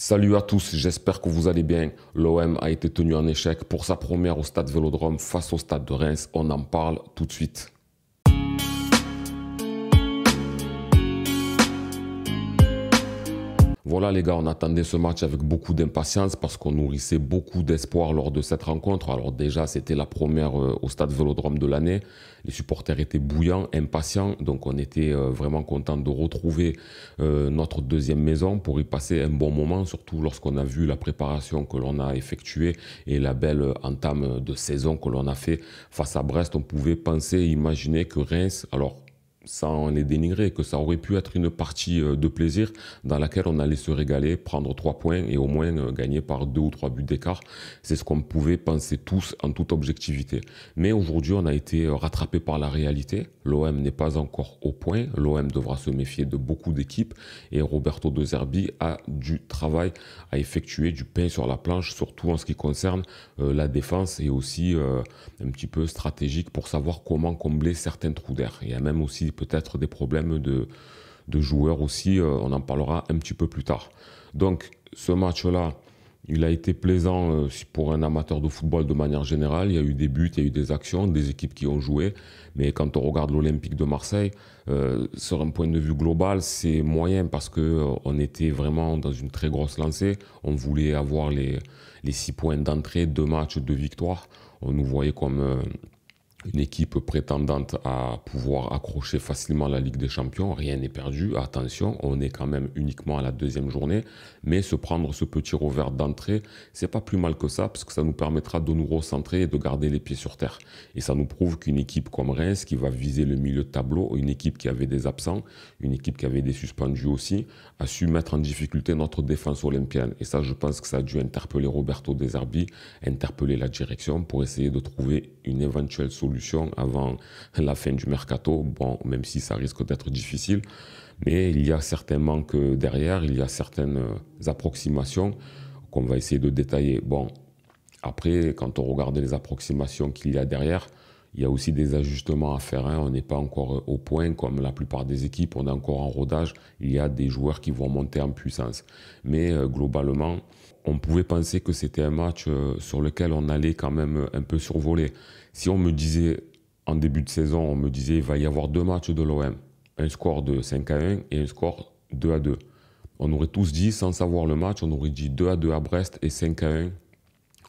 Salut à tous, j'espère que vous allez bien. L'OM a été tenu en échec pour sa première au Stade Vélodrome face au Stade de Reims. On en parle tout de suite. Voilà les gars, on attendait ce match avec beaucoup d'impatience parce qu'on nourrissait beaucoup d'espoir lors de cette rencontre. Alors déjà, c'était la première au Stade Vélodrome de l'année. Les supporters étaient bouillants, impatients. Donc on était vraiment contents de retrouver notre deuxième maison pour y passer un bon moment, surtout lorsqu'on a vu la préparation que l'on a effectuée et la belle entame de saison que l'on a fait face à Brest. On pouvait penser, imaginer que Reims, alors sans les dénigrer, que ça aurait pu être une partie de plaisir dans laquelle on allait se régaler, prendre 3 points et au moins gagner par 2 ou 3 buts d'écart. C'est ce qu'on pouvait penser tous en toute objectivité. Mais aujourd'hui, on a été rattrapé par la réalité. L'OM n'est pas encore au point. L'OM devra se méfier de beaucoup d'équipes et Roberto De Zerbi a du travail à effectuer, du pain sur la planche, surtout en ce qui concerne la défense et aussi un petit peu stratégique pour savoir comment combler certains trous d'air. Il y a même aussi peut-être des problèmes de joueurs aussi, on en parlera un petit peu plus tard. Donc ce match-là, il a été plaisant pour un amateur de football de manière générale. Il y a eu des buts, il y a eu des actions, des équipes qui ont joué. Mais quand on regarde l'Olympique de Marseille, sur un point de vue global, c'est moyen parce qu'on était vraiment dans une très grosse lancée. On voulait avoir les 6 points d'entrée, 2 matchs, 2 victoires. On nous voyait comme une équipe prétendante à pouvoir accrocher facilement la Ligue des Champions. Rien n'est perdu, attention, on est quand même uniquement à la 2e journée, mais se prendre ce petit revers d'entrée, c'est pas plus mal que ça, parce que ça nous permettra de nous recentrer et de garder les pieds sur terre. Et ça nous prouve qu'une équipe comme Reims, qui va viser le milieu de tableau, une équipe qui avait des absents, une équipe qui avait des suspendus aussi, a su mettre en difficulté notre défense olympienne. Et ça, je pense que ça a dû interpeller Roberto De Zerbi, interpeller la direction pour essayer de trouver une éventuelle solution avant la fin du mercato, bon, même si ça risque d'être difficile, mais il y a certains manques derrière, il y a certaines approximations qu'on va essayer de détailler. Bon, après, quand on regarde les approximations qu'il y a derrière, il y a aussi des ajustements à faire, hein. On n'est pas encore au point comme la plupart des équipes, on est encore en rodage, il y a des joueurs qui vont monter en puissance. Mais globalement, on pouvait penser que c'était un match sur lequel on allait quand même un peu survoler. Si on me disait, en début de saison, on me disait il va y avoir 2 matchs de l'OM, un score de 5-1 et un score 2-2. On aurait tous dit, sans savoir le match, on aurait dit 2-2 à Brest et 5-1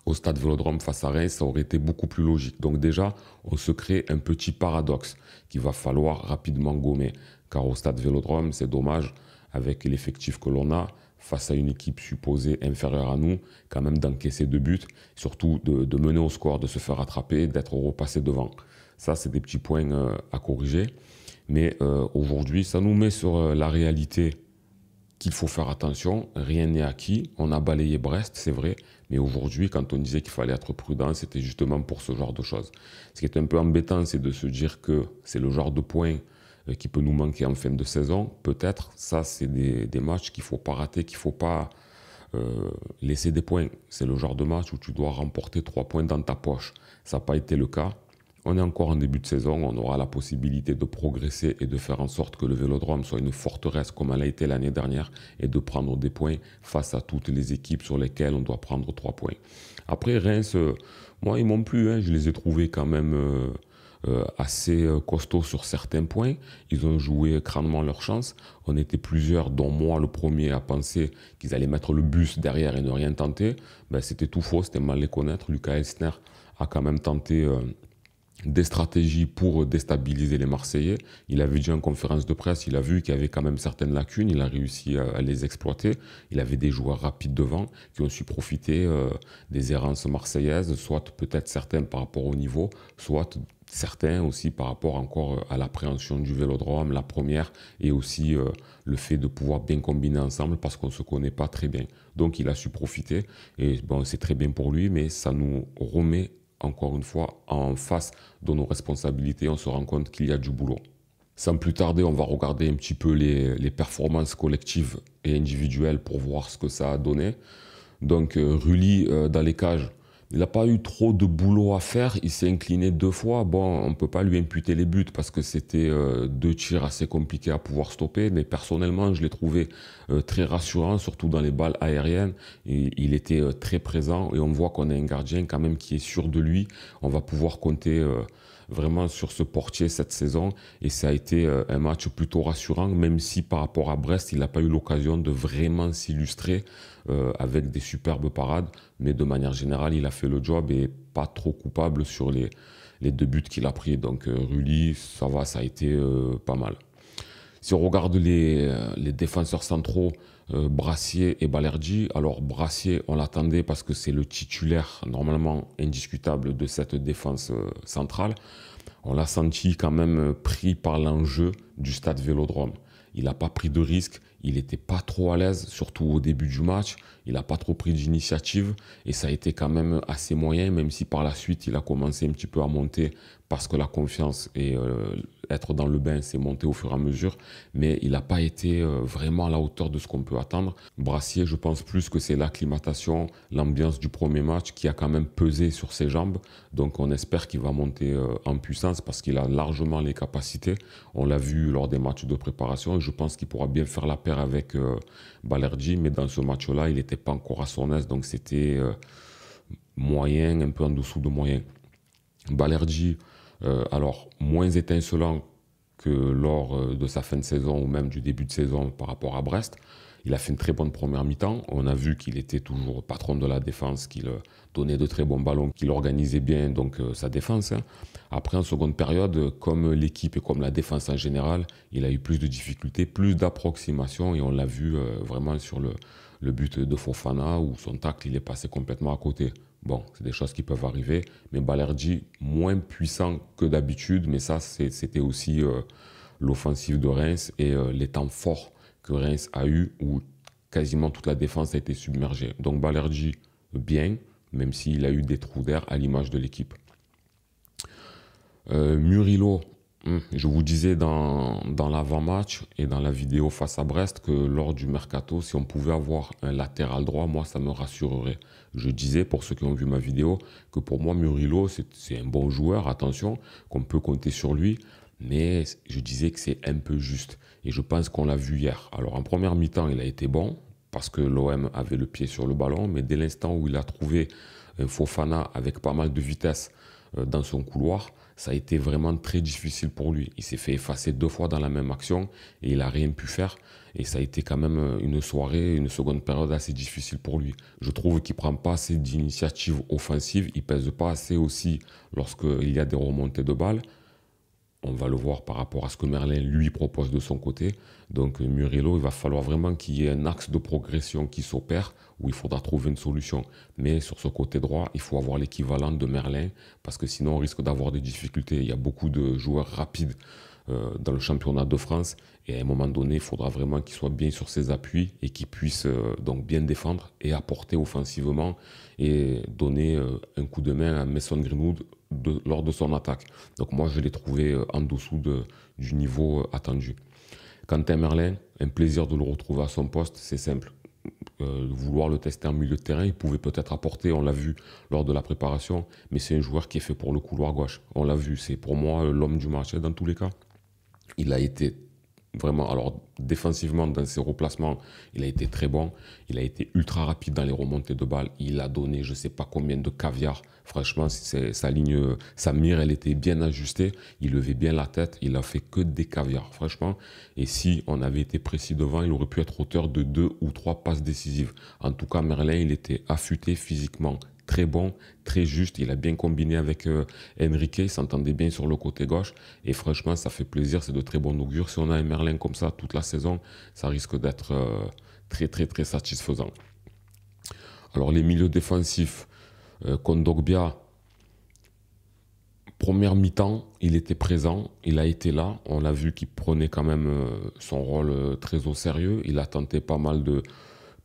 au Stade Vélodrome face à Reims, ça aurait été beaucoup plus logique. Donc déjà, on se crée un petit paradoxe qu'il va falloir rapidement gommer. Car au Stade Vélodrome, c'est dommage, avec l'effectif que l'on a, face à une équipe supposée inférieure à nous, quand même d'encaisser 2 buts, surtout de mener au score, de se faire attraper, d'être repassé devant. Ça, c'est des petits points à corriger. Mais aujourd'hui, ça nous met sur la réalité qu'il faut faire attention, rien n'est acquis. On a balayé Brest, c'est vrai, mais aujourd'hui, quand on disait qu'il fallait être prudent, c'était justement pour ce genre de choses. Ce qui est un peu embêtant, c'est de se dire que c'est le genre de points qui peut nous manquer en fin de saison. Peut-être, ça, c'est des matchs qu'il ne faut pas rater, qu'il ne faut pas laisser des points. C'est le genre de match où tu dois remporter 3 points dans ta poche. Ça n'a pas été le cas. On est encore en début de saison, on aura la possibilité de progresser et de faire en sorte que le Vélodrome soit une forteresse comme elle a été l'année dernière et de prendre des points face à toutes les équipes sur lesquelles on doit prendre 3 points. Après, Reims, moi, ils m'ont plu, hein, je les ai trouvés quand même assez costauds sur certains points. Ils ont joué crânement leur chance. On était plusieurs, dont moi le premier, à penser qu'ils allaient mettre le bus derrière et ne rien tenter. Ben, c'était tout faux, c'était mal les connaître. Lucas Elsner a quand même tenté des stratégies pour déstabiliser les Marseillais. Il avait dit en conférence de presse, il a vu qu'il y avait quand même certaines lacunes, il a réussi à les exploiter. Il avait des joueurs rapides devant qui ont su profiter des errances marseillaises, soit peut-être certains par rapport au niveau, soit certains aussi par rapport encore à l'appréhension du Vélodrome, la première, et aussi le fait de pouvoir bien combiner ensemble parce qu'on ne se connaît pas très bien. Donc il a su profiter, et bon, c'est très bien pour lui, mais ça nous remet encore une fois en face de nos responsabilités. On se rend compte qu'il y a du boulot. Sans plus tarder, on va regarder un petit peu les performances collectives et individuelles pour voir ce que ça a donné. Donc Rulli dans les cages, Il n'a pas eu trop de boulot à faire, il s'est incliné 2 fois. Bon, on ne peut pas lui imputer les buts parce que c'était 2 tirs assez compliqués à pouvoir stopper, mais personnellement, je l'ai trouvé très rassurant, surtout dans les balles aériennes. Et il était très présent et on voit qu'on a un gardien quand même qui est sûr de lui. On va pouvoir compter vraiment sur ce portier cette saison et ça a été un match plutôt rassurant, même si par rapport à Brest, il n'a pas eu l'occasion de vraiment s'illustrer avec des superbes parades, mais de manière générale, il a fait le job et pas trop coupable sur les 2 buts qu'il a pris. Donc Rully, ça va, ça a été pas mal. Si on regarde les défenseurs centraux, Brassier et Balerdi, alors Brassier, on l'attendait parce que c'est le titulaire normalement indiscutable de cette défense centrale. On l'a senti quand même pris par l'enjeu du stade Vélodrome. Il n'a pas pris de risque, il n'était pas trop à l'aise, surtout au début du match. Il n'a pas trop pris d'initiative et ça a été quand même assez moyen, même si par la suite il a commencé un petit peu à monter parce que la confiance et être dans le bain s'est monté au fur et à mesure. Mais il n'a pas été vraiment à la hauteur de ce qu'on peut attendre. Brassier, je pense plus que c'est l'acclimatation, l'ambiance du premier match qui a quand même pesé sur ses jambes. Donc on espère qu'il va monter en puissance parce qu'il a largement les capacités. On l'a vu lors des matchs de préparation et je pense qu'il pourra bien faire la paire avec Balerdi. Mais dans ce match-là, il n'était pas encore à son aise, donc c'était moyen, un peu en dessous de moyen. Balerdi, alors moins étincelant que lors de sa fin de saison ou même du début de saison par rapport à Brest. Il a fait une très bonne première mi-temps. On a vu qu'il était toujours patron de la défense, qu'il donnait de très bons ballons, qu'il organisait bien donc sa défense. Après, en seconde période, comme l'équipe et comme la défense en général, il a eu plus de difficultés, plus d'approximation et on l'a vu vraiment sur le but de Fofana où son tacle il est passé complètement à côté. Bon, c'est des choses qui peuvent arriver, mais Balerdi moins puissant que d'habitude, mais ça c'était aussi l'offensive de Reims et les temps forts que Reims a eu où quasiment toute la défense a été submergée. Donc Balerdi bien, même s'il a eu des trous d'air à l'image de l'équipe. Murillo, je vous disais dans l'avant-match et dans la vidéo face à Brest que lors du mercato, si on pouvait avoir un latéral droit, moi ça me rassurerait. Je disais pour ceux qui ont vu ma vidéo que pour moi Murillo c'est un bon joueur, attention, qu'on peut compter sur lui, mais je disais que c'est un peu juste. Et je pense qu'on l'a vu hier. Alors en première mi-temps, il a été bon parce que l'OM avait le pied sur le ballon, mais dès l'instant où il a trouvé un Fofana avec pas mal de vitesse dans son couloir, ça a été vraiment très difficile pour lui. Il s'est fait effacer 2 fois dans la même action et il n'a rien pu faire. Et ça a été quand même une soirée, une seconde période assez difficile pour lui. Je trouve qu'il ne prend pas assez d'initiatives offensives. Il ne pèse pas assez aussi lorsqu'il y a des remontées de balles. On va le voir par rapport à ce que Merlin lui propose de son côté. Donc Murillo, il va falloir vraiment qu'il y ait un axe de progression qui s'opère où il faudra trouver une solution. Mais sur ce côté droit, il faut avoir l'équivalent de Merlin parce que sinon on risque d'avoir des difficultés. Il y a beaucoup de joueurs rapides dans le championnat de France et à un moment donné, il faudra vraiment qu'il soit bien sur ses appuis et qu'il puisse donc bien défendre et apporter offensivement et donner un coup de main à Mason Greenwood lors de son attaque. Donc moi, je l'ai trouvé en dessous du niveau attendu. Quentin Merlin, un plaisir de le retrouver à son poste, c'est simple. Vouloir le tester en milieu de terrain, il pouvait peut-être apporter, on l'a vu lors de la préparation, mais c'est un joueur qui est fait pour le couloir gauche. On l'a vu, c'est pour moi l'homme du match dans tous les cas. Il a été vraiment, alors défensivement dans ses replacements, il a été très bon. Il a été ultra rapide dans les remontées de balles. Il a donné je ne sais pas combien de caviar. Franchement, sa mire, elle était bien ajustée. Il levait bien la tête. Il a fait que des caviars, franchement. Et si on avait été précis devant, il aurait pu être auteur de 2 ou 3 passes décisives. En tout cas, Merlin, il était affûté physiquement. Très bon, très juste, il a bien combiné avec Enrique, il s'entendait bien sur le côté gauche et franchement ça fait plaisir, c'est de très bon augure. Si on a un Merlin comme ça toute la saison, ça risque d'être très très très satisfaisant. Alors les milieux défensifs, Kondogbia, première mi-temps, il était présent, il a été là, on a vu qu'il prenait quand même son rôle très au sérieux, il a tenté pas mal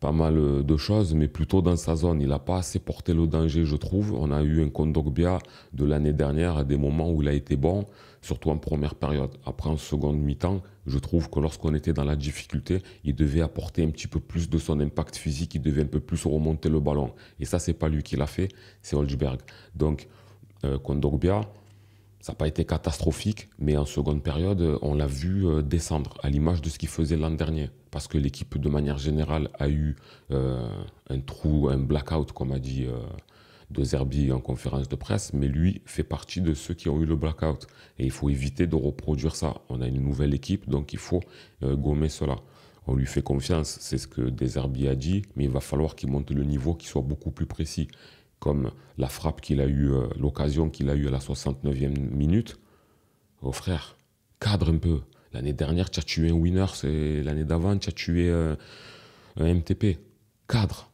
pas mal de choses, mais plutôt dans sa zone. Il n'a pas assez porté le danger, je trouve. On a eu un Kondogbia de l'année dernière à des moments où il a été bon, surtout en première période. Après, en seconde mi-temps, je trouve que lorsqu'on était dans la difficulté, il devait apporter un petit peu plus de son impact physique, il devait un peu plus remonter le ballon. Et ça, c'est pas lui qui l'a fait, c'est Holzberg. Donc, Kondogbia, ça n'a pas été catastrophique, mais en seconde période, on l'a vu descendre, à l'image de ce qu'il faisait l'an dernier. Parce que l'équipe, de manière générale, a eu un trou, un blackout, comme a dit De Zerbi en conférence de presse, mais lui fait partie de ceux qui ont eu le blackout. Et il faut éviter de reproduire ça. On a une nouvelle équipe, donc il faut gommer cela. On lui fait confiance, c'est ce que De Zerbi a dit, mais il va falloir qu'il monte le niveau, qu'il soit beaucoup plus précis. Comme la frappe qu'il a eue, l'occasion qu'il a eue à la 69e minute. Oh frère, cadre un peu. L'année dernière, tu as tué un winner, l'année d'avant, tu as tué un MTP. Cadre,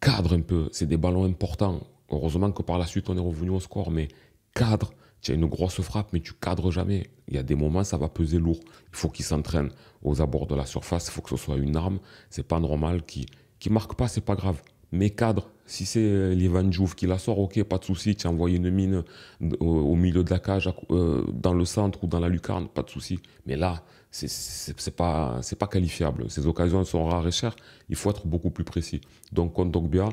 cadre un peu. C'est des ballons importants. Heureusement que par la suite, on est revenu au score, mais cadre. Tu as une grosse frappe, mais tu cadres jamais. Il y a des moments, ça va peser lourd. Il faut qu'il s'entraîne aux abords de la surface. Il faut que ce soit une arme. C'est pas normal qu'il marque pas, c'est pas grave. Mais cadre, si c'est l'Ivan Diouf qui la sort, ok, pas de souci, tu as envoyé une mine au milieu de la cage, dans le centre ou dans la lucarne, pas de souci. Mais là, c'est pas qualifiable. Ces occasions sont rares et chères, il faut être beaucoup plus précis. Donc, Kondogbia,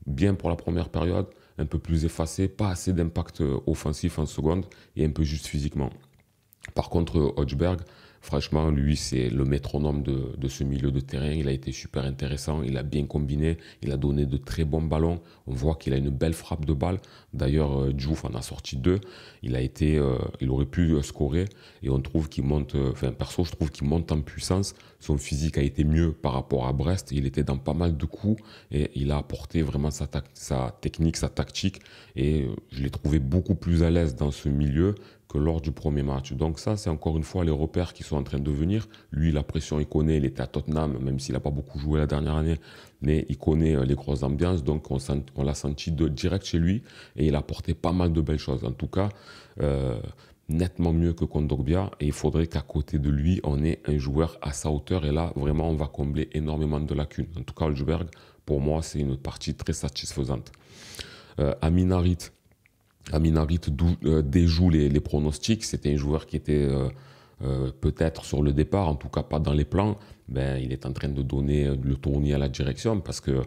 bien pour la première période, un peu plus effacé, pas assez d'impact offensif en seconde et un peu juste physiquement. Par contre, Hodgberg, franchement, lui, c'est le métronome de ce milieu de terrain. Il a été super intéressant, il a bien combiné, il a donné de très bons ballons. On voit qu'il a une belle frappe de balle. D'ailleurs, Diouf en a sorti 2. Il aurait pu scorer et on trouve qu'il monte, perso, je trouve qu'il monte en puissance. Son physique a été mieux par rapport à Brest. Il était dans pas mal de coups et il a apporté vraiment sa technique, sa tactique. Et je l'ai trouvé beaucoup plus à l'aise dans ce milieu que lors du premier match. Donc ça, c'est encore une fois les repères qui sont en train de venir. Lui, la pression, il connaît, il était à Tottenham, même s'il n'a pas beaucoup joué la dernière année, mais il connaît les grosses ambiances, donc on l'a senti direct chez lui, et il a apporté pas mal de belles choses. En tout cas, nettement mieux que Kondogbia, et il faudrait qu'à côté de lui, on ait un joueur à sa hauteur, et là, vraiment, on va combler énormément de lacunes. En tout cas, Holzberg, pour moi, c'est une partie très satisfaisante. Amin Harit déjoue les pronostics. C'était un joueur qui était peut-être sur le départ, en tout cas pas dans les plans. Ben, il est en train de donner le tournis à la direction parce que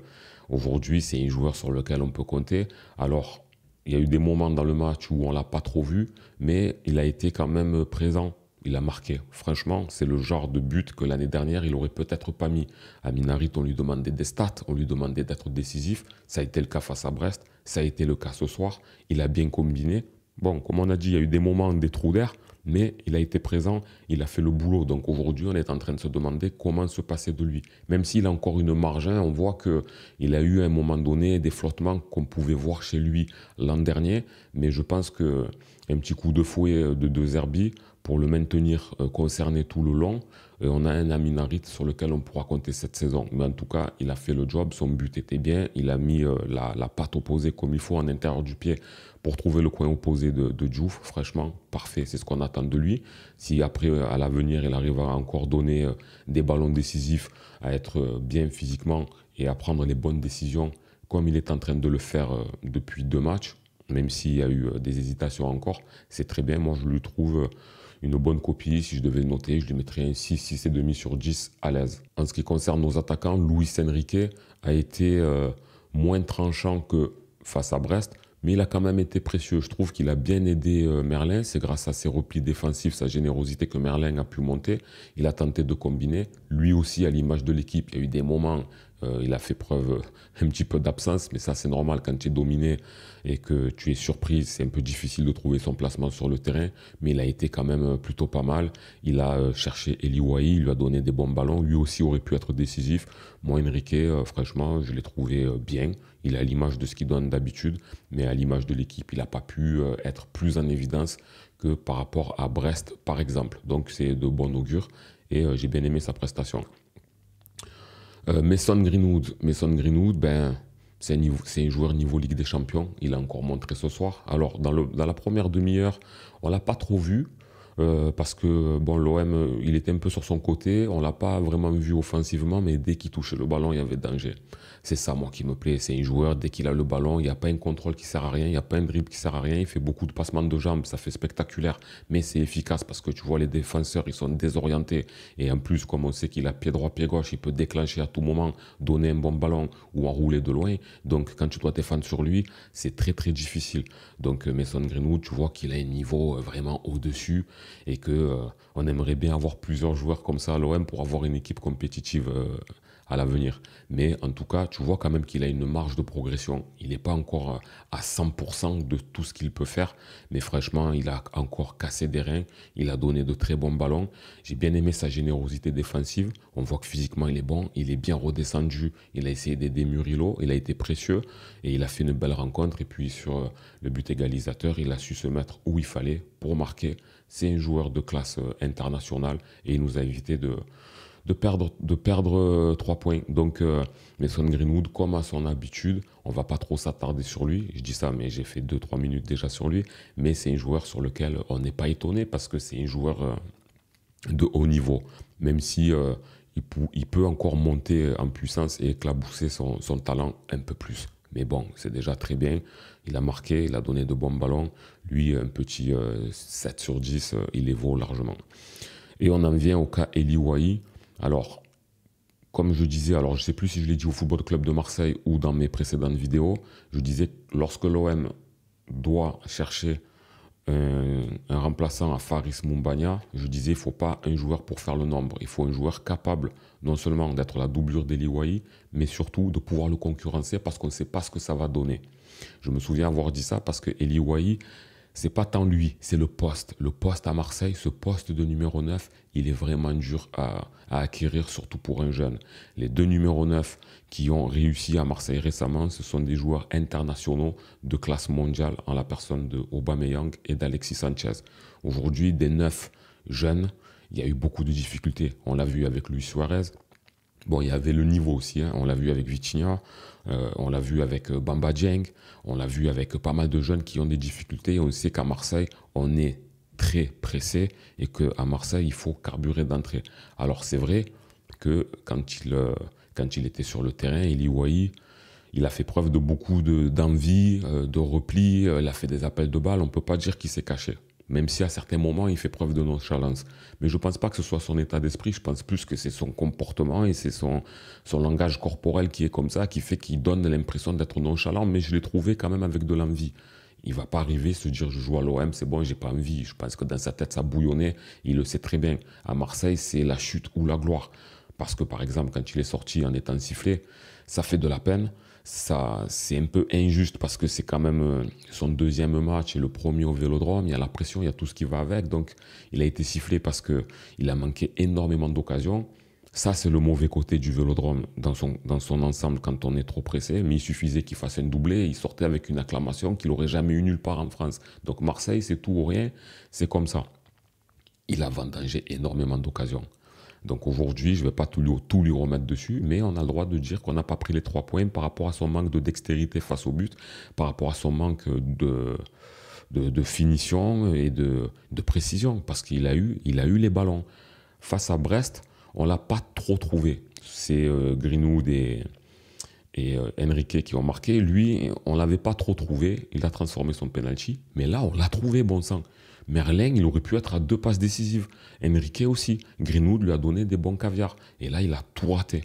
aujourd'hui c'est un joueur sur lequel on peut compter. Alors, il y a eu des moments dans le match où on l'a pas trop vu, mais il a été quand même présent. Il a marqué. Franchement, c'est le genre de but que l'année dernière, il aurait peut-être pas mis. À Harit, on lui demandait des stats, on lui demandait d'être décisif. Ça a été le cas face à Brest, ça a été le cas ce soir. Il a bien combiné. Bon, comme on a dit, il y a eu des moments, des trous d'air, mais il a été présent, il a fait le boulot. Donc aujourd'hui, on est en train de se demander comment se passer de lui. Même s'il a encore une marge, hein, on voit qu'il a eu à un moment donné des flottements qu'on pouvait voir chez lui l'an dernier. Mais je pense qu'un petit coup de fouet de Zerbi, pour le maintenir concerné tout le long, on a un Amin Harit sur lequel on pourra compter cette saison. Mais en tout cas, il a fait le job, son but était bien, il a mis la patte opposée comme il faut en intérieur du pied pour trouver le coin opposé de Diouf. Franchement, parfait, c'est ce qu'on attend de lui. Si après, à l'avenir, il arrive à encore donner des ballons décisifs, à être bien physiquement et à prendre les bonnes décisions, comme il est en train de le faire depuis 2 matchs, même s'il y a eu des hésitations encore, c'est très bien. Moi, je lui trouve une bonne copie. Si je devais le noter, je lui mettrais un 6, 6,5 sur 10 à l'aise. En ce qui concerne nos attaquants, Luis Enrique a été moins tranchant que face à Brest, mais il a quand même été précieux. Je trouve qu'il a bien aidé Merlin. C'est grâce à ses replis défensifs, sa générosité que Merlin a pu monter. Il a tenté de combiner. Lui aussi, à l'image de l'équipe, il y a eu des moments, il a fait preuve un petit peu d'absence, mais ça c'est normal quand tu es dominé et que tu es surpris. C'est un peu difficile de trouver son placement sur le terrain, mais il a été quand même plutôt pas mal. Il a cherché Eli Wahi, il lui a donné des bons ballons. Lui aussi aurait pu être décisif. Moi, Enrique, franchement, je l'ai trouvé bien. Il est à l'image de ce qu'il donne d'habitude, mais à l'image de l'équipe, il n'a pas pu être plus en évidence que par rapport à Brest, par exemple. Donc c'est de bon augure et j'ai bien aimé sa prestation. Mason Greenwood, ben, c'est un joueur niveau Ligue des Champions. Il a encore montré ce soir. Alors, dans la première demi-heure, on ne l'a pas trop vu. parce que bon, l'OM, il était un peu sur son côté, on l'a pas vraiment vu offensivement, mais dès qu'il touchait le ballon, il y avait danger. C'est ça, moi, qui me plaît. C'est un joueur, dès qu'il a le ballon, il n'y a pas un contrôle qui sert à rien, il n'y a pas un dribble qui sert à rien, il fait beaucoup de passements de jambes, ça fait spectaculaire, mais c'est efficace parce que tu vois, les défenseurs, ils sont désorientés. Et en plus, comme on sait qu'il a pied droit, pied gauche, il peut déclencher à tout moment, donner un bon ballon ou enrouler de loin. Donc, quand tu dois défendre sur lui, c'est très, très difficile. Donc, Mason Greenwood, tu vois qu'il a un niveau vraiment au-dessus et que on aimerait bien avoir plusieurs joueurs comme ça à l'OM pour avoir une équipe compétitive à l'avenir. Mais en tout cas, tu vois quand même qu'il a une marge de progression. Il n'est pas encore à 100% de tout ce qu'il peut faire, mais franchement, il a encore cassé des reins. Il a donné de très bons ballons. J'ai bien aimé sa générosité défensive. On voit que physiquement, il est bon. Il est bien redescendu. Il a essayé d'aider Murillo. Il a été précieux et il a fait une belle rencontre. Et puis sur le but égalisateur, il a su se mettre où il fallait pour marquer. C'est un joueur de classe internationale et il nous a évité de perdre 3 points. Donc, Mason Greenwood, comme à son habitude, on va pas trop s'attarder sur lui. Je dis ça, mais j'ai fait 2-3 minutes déjà sur lui. Mais c'est un joueur sur lequel on n'est pas étonné parce que c'est un joueur de haut niveau. Même si il peut encore monter en puissance et éclabousser son talent un peu plus. Mais bon, c'est déjà très bien. Il a marqué, il a donné de bons ballons. Lui, un petit 7 sur 10, il les vaut largement. Et on en vient au cas Eli Wahi. Alors, comme je disais, alors je ne sais plus si je l'ai dit au Football Club de Marseille ou dans mes précédentes vidéos, je disais que lorsque l'OM doit chercher un remplaçant à Faris Moumbagna, je disais il ne faut pas un joueur pour faire le nombre. Il faut un joueur capable non seulement d'être la doublure d'Eli Wahi, mais surtout de pouvoir le concurrencer parce qu'on ne sait pas ce que ça va donner. Je me souviens avoir dit ça parce que Eli Wahi, c'est pas tant lui, c'est le poste. Le poste à Marseille, ce poste de numéro 9, il est vraiment dur à acquérir, surtout pour un jeune. Les deux numéros 9 qui ont réussi à Marseille récemment, ce sont des joueurs internationaux de classe mondiale en la personne de Aubameyang et d'Alexis Sanchez. Aujourd'hui, des 9 jeunes, il y a eu beaucoup de difficultés. On l'a vu avec Luis Suarez. Bon, il y avait le niveau aussi, hein. On l'a vu avec Vitinha, on l'a vu avec Bamba Dieng, on l'a vu avec pas mal de jeunes qui ont des difficultés. On sait qu'à Marseille, on est très pressé et qu'à Marseille, il faut carburer d'entrée. Alors c'est vrai que quand il était sur le terrain, Eli Wahi, il a fait preuve de beaucoup d'envie, de repli, il a fait des appels de balles, on ne peut pas dire qu'il s'est caché. Même si à certains moments, il fait preuve de nonchalance. Mais je ne pense pas que ce soit son état d'esprit, je pense plus que c'est son comportement et c'est son langage corporel qui est comme ça, qui fait qu'il donne l'impression d'être nonchalant, mais je l'ai trouvé quand même avec de l'envie. Il ne va pas arriver se dire je joue à l'OM, c'est bon, j'ai pas envie. Je pense que dans sa tête, ça bouillonnait, il le sait très bien. À Marseille, c'est la chute ou la gloire. Parce que par exemple, quand il est sorti en étant sifflé, ça fait de la peine. Ça, c'est un peu injuste parce que c'est quand même son deuxième match et le premier au Vélodrome. Il y a la pression, il y a tout ce qui va avec. Donc, il a été sifflé parce qu'il a manqué énormément d'occasions. Ça, c'est le mauvais côté du Vélodrome dans son ensemble quand on est trop pressé. Mais il suffisait qu'il fasse un doublé et il sortait avec une acclamation qu'il n'aurait jamais eu nulle part en France. Donc, Marseille, c'est tout ou rien. C'est comme ça. Il a vendangé énormément d'occasions. Donc aujourd'hui, je ne vais pas tout lui remettre dessus, mais on a le droit de dire qu'on n'a pas pris les 3 points par rapport à son manque de dextérité face au but, par rapport à son manque de finition et de précision, parce qu'il a eu les ballons. Face à Brest, on ne l'a pas trop trouvé. C'est Greenwood et Enrique qui ont marqué. Lui, on ne l'avait pas trop trouvé. Il a transformé son penalty. Mais là, on l'a trouvé, bon sang. Merlin, il aurait pu être à 2 passes décisives. Enrique aussi. Greenwood lui a donné des bons caviars. Et là, il a tout raté.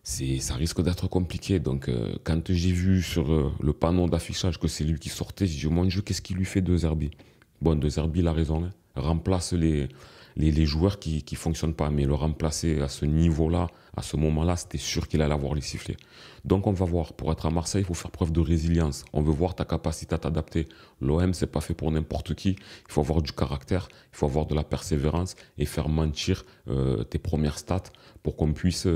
Ça risque d'être compliqué. Donc, quand j'ai vu sur le panneau d'affichage que c'est lui qui sortait, j'ai dit, mon Dieu, qu'est-ce qu'il lui fait De Zerbi? Bon, De Zerbi, il a raison. Hein. Remplace les joueurs qui ne fonctionnent pas. Mais le remplacer à ce niveau-là, à ce moment-là, c'était sûr qu'il allait avoir les sifflets. Donc on va voir, pour être à Marseille, il faut faire preuve de résilience. On veut voir ta capacité à t'adapter. L'OM, c'est pas fait pour n'importe qui. Il faut avoir du caractère, il faut avoir de la persévérance et faire mentir tes premières stats pour qu'on puisse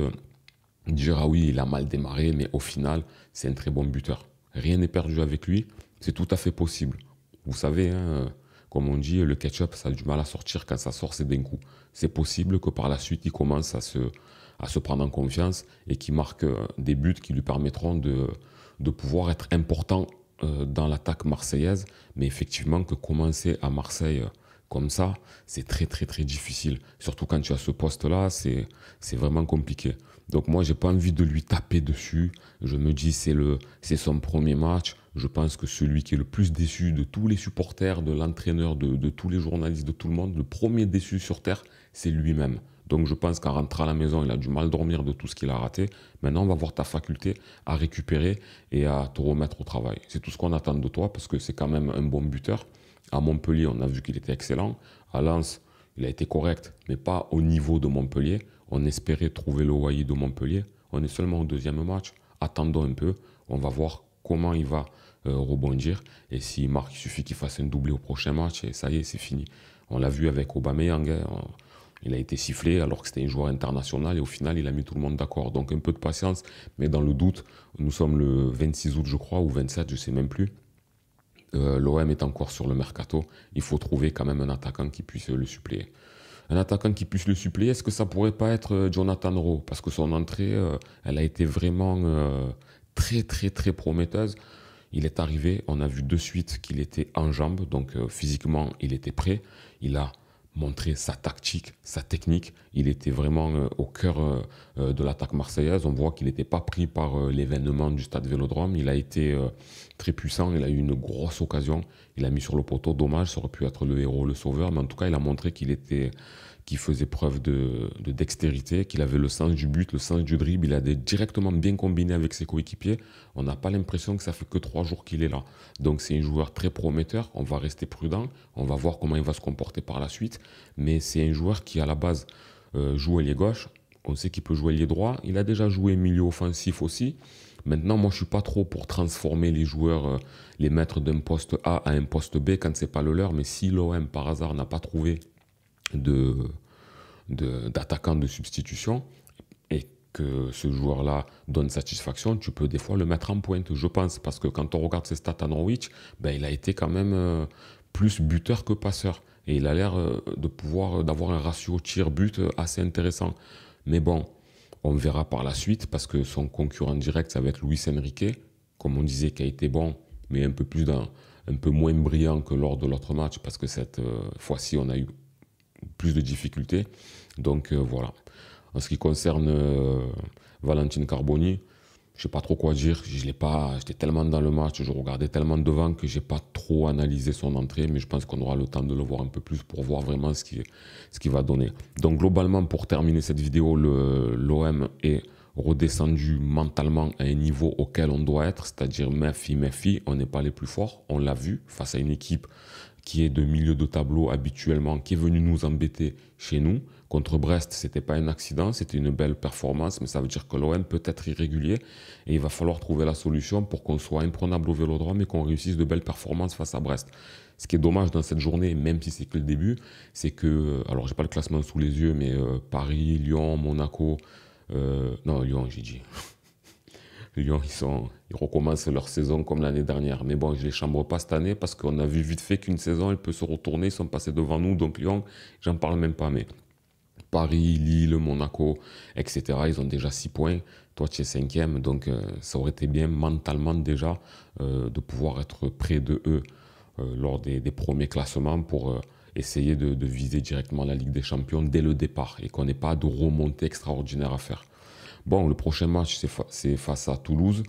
dire ah oui, il a mal démarré, mais au final, c'est un très bon buteur. Rien n'est perdu avec lui, c'est tout à fait possible. Vous savez, hein, comme on dit, le ketchup, ça a du mal à sortir quand ça sort, c'est d'un coup. C'est possible que par la suite, il commence à se prendre en confiance et qu'il marque des buts qui lui permettront de pouvoir être important dans l'attaque marseillaise. Mais effectivement, que commencer à Marseille comme ça, c'est très très très difficile. Surtout quand tu as ce poste-là, c'est vraiment compliqué. Donc moi, j'ai pas envie de lui taper dessus. Je me dis, c'est son premier match. Je pense que celui qui est le plus déçu de tous les supporters, de l'entraîneur, de tous les journalistes, de tout le monde, le premier déçu sur Terre, c'est lui-même. Donc je pense qu'en rentrant à la maison, il a du mal dormir de tout ce qu'il a raté. Maintenant, on va voir ta faculté à récupérer et à te remettre au travail. C'est tout ce qu'on attend de toi parce que c'est quand même un bon buteur. À Montpellier, on a vu qu'il était excellent. À Lens, il a été correct, mais pas au niveau de Montpellier. On espérait trouver le Wai de Montpellier. On est seulement au deuxième match. Attendons un peu. On va voir comment il va rebondir. Et s'il marque, il suffit qu'il fasse un doublé au prochain match. Et ça y est, c'est fini. On l'a vu avec Aubameyang. Il a été sifflé alors que c'était un joueur international. Et au final, il a mis tout le monde d'accord. Donc un peu de patience. Mais dans le doute, nous sommes le 26 août, je crois, ou 27, je ne sais même plus. L'OM est encore sur le mercato. Il faut trouver quand même un attaquant qui puisse le suppléer. Un attaquant qui puisse le suppléer, est-ce que ça pourrait pas être Jonathan Rowe? Parce que son entrée, elle a été vraiment très très très prometteuse. Il est arrivé, on a vu de suite qu'il était en jambes, donc physiquement il était prêt. Il a montré sa tactique, sa technique. Il était vraiment au cœur de l'attaque marseillaise. On voit qu'il n'était pas pris par l'événement du stade Vélodrome. Il a été très puissant, il a eu une grosse occasion. Il a mis sur le poteau, dommage, ça aurait pu être le héros, le sauveur. Mais en tout cas, il a montré qu'il faisait preuve de dextérité, qu'il avait le sens du but, le sens du dribble. Il a directement bien combiné avec ses coéquipiers. On n'a pas l'impression que ça fait que 3 jours qu'il est là. Donc c'est un joueur très prometteur. On va rester prudent. On va voir comment il va se comporter par la suite. Mais c'est un joueur qui, à la base, joue ailier gauche. On sait qu'il peut jouer ailier droit. Il a déjà joué milieu offensif aussi. Maintenant, moi, je ne suis pas trop pour transformer les joueurs, les mettre d'un poste A à un poste B quand ce n'est pas le leur. Mais si l'OM, par hasard, n'a pas trouvé d'attaquant de substitution et que ce joueur-là donne satisfaction, tu peux des fois le mettre en pointe, je pense. Parce que quand on regarde ses stats à Norwich, ben, il a été quand même plus buteur que passeur. Et il a l'air d'avoir un ratio tir-but assez intéressant. Mais bon, on verra par la suite parce que son concurrent direct, ça va être Luis Enrique, comme on disait, qui a été bon, mais un peu moins brillant que lors de l'autre match parce que cette fois-ci, on a eu plus de difficultés. Donc voilà. En ce qui concerne Valentine Carboni, je ne sais pas trop quoi dire. J'étais tellement dans le match, je regardais tellement devant que je n'ai pas trop analysé son entrée, mais je pense qu'on aura le temps de le voir un peu plus pour voir vraiment ce qu'il va donner. Donc globalement, pour terminer cette vidéo, l'OM est redescendu mentalement à un niveau auquel on doit être, c'est-à-dire méfie, on n'est pas les plus forts, on l'a vu face à une équipe qui est de milieu de tableau habituellement, qui est venu nous embêter chez nous. Contre Brest, ce n'était pas un accident, c'était une belle performance, mais ça veut dire que l'OM peut être irrégulier et il va falloir trouver la solution pour qu'on soit imprenable au Vélodrome et qu'on réussisse de belles performances face à Brest. Ce qui est dommage dans cette journée, même si c'est que le début, c'est que, alors j'ai pas le classement sous les yeux, mais Paris, Lyon, Monaco, non Lyon j'ai dit, Lyon, ils recommencent leur saison comme l'année dernière. Mais bon, je ne les chambre pas cette année parce qu'on a vu vite fait qu'une saison, elle peut se retourner. Ils sont passés devant nous. Donc Lyon, j'en parle même pas. Mais Paris, Lille, Monaco, etc., ils ont déjà 6 points. Toi, tu es 5e. Donc ça aurait été bien mentalement déjà de pouvoir être près de eux lors des premiers classements pour essayer de viser directement la Ligue des Champions dès le départ et qu'on n'ait pas de remontée extraordinaire à faire. Bon, le prochain match, c'est face à Toulouse.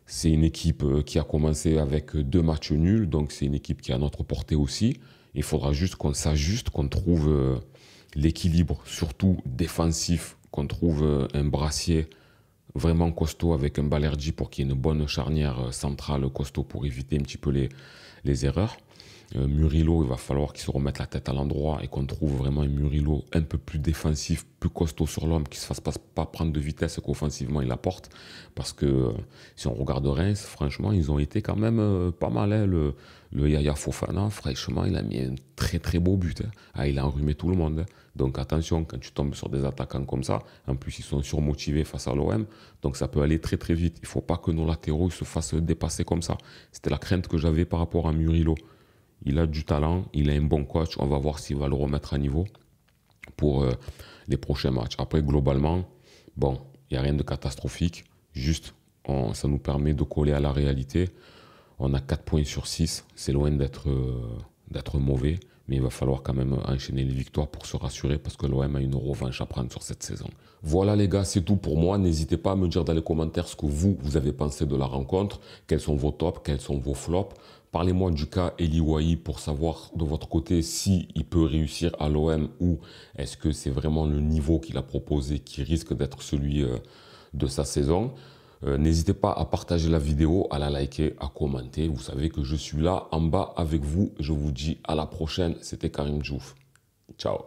C'est une équipe qui a commencé avec 2 matchs nuls, donc c'est une équipe qui est à notre portée aussi. Il faudra juste qu'on s'ajuste, qu'on trouve l'équilibre, surtout défensif, qu'on trouve un brassier vraiment costaud avec un Balerdi pour qu'il y ait une bonne charnière centrale costaud pour éviter un petit peu les erreurs. Murillo, il va falloir qu'il se remette la tête à l'endroit et qu'on trouve vraiment un Murillo un peu plus défensif, plus costaud sur l'homme, qui ne se fasse pas prendre de vitesse qu'offensivement il apporte. Parce que si on regarde Reims, franchement, ils ont été quand même pas mal. Hein. Le Yaya Fofana, franchement, il a mis un très très beau but. Hein. Ah, il a enrhumé tout le monde. Hein. Donc attention, quand tu tombes sur des attaquants comme ça, en plus ils sont surmotivés face à l'OM, donc ça peut aller très très vite. Il ne faut pas que nos latéraux se fassent dépasser comme ça. C'était la crainte que j'avais par rapport à Murillo. Il a du talent, il a un bon coach. On va voir s'il va le remettre à niveau pour les prochains matchs. Après, globalement, bon, il n'y a rien de catastrophique. Juste, ça nous permet de coller à la réalité. On a 4 points sur 6. C'est loin d'être mauvais. Mais il va falloir quand même enchaîner les victoires pour se rassurer parce que l'OM a une revanche à prendre sur cette saison. Voilà les gars, c'est tout pour moi. N'hésitez pas à me dire dans les commentaires ce que vous avez pensé de la rencontre. Quels sont vos tops, quels sont vos flops. Parlez-moi du cas Eli Wahi pour savoir de votre côté s'il peut réussir à l'OM ou est-ce que c'est vraiment le niveau qu'il a proposé qui risque d'être celui de sa saison. N'hésitez pas à partager la vidéo, à la liker, à commenter. Vous savez que je suis là en bas avec vous. Je vous dis à la prochaine. C'était Karim Diouf. Ciao.